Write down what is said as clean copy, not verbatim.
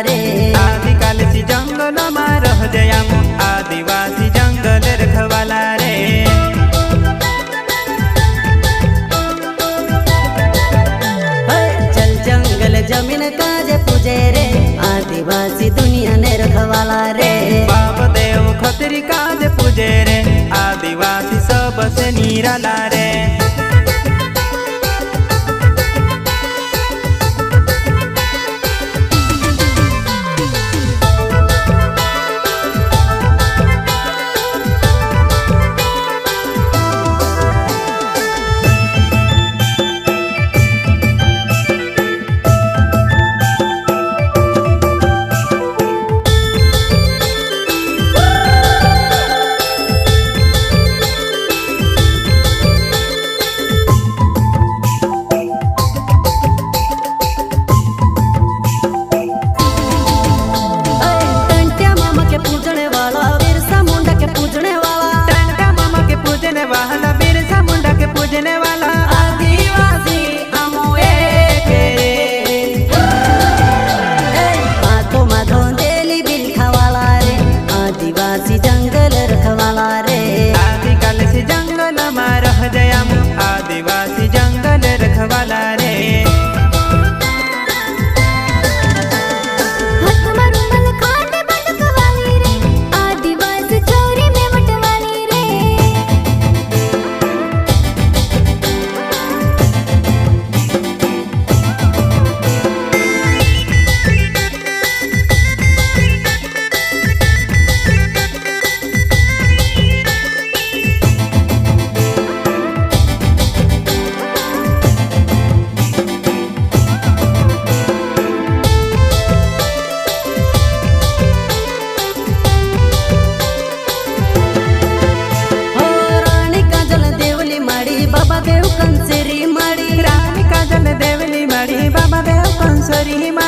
रे। आदिकालसी जंगल में रह जयामु आदिवासी जंगल रखवाला रे। चल जंगल जमीन काजे पूजे रे आदिवासी दुनिया ने रखवाला रे। बाप देव खतरी काजे पूजे रे आदिवासी सबसे निराला रे। आदिवासी अमोए हाथों में धोंदेली बिलखावाला रे आदिवासी जंगल रखवाला रे। आदिकालसी जंगल में रह जयामु आदिवासी जंगल रखवाला रे। बाबा देव कंसरी माड़ी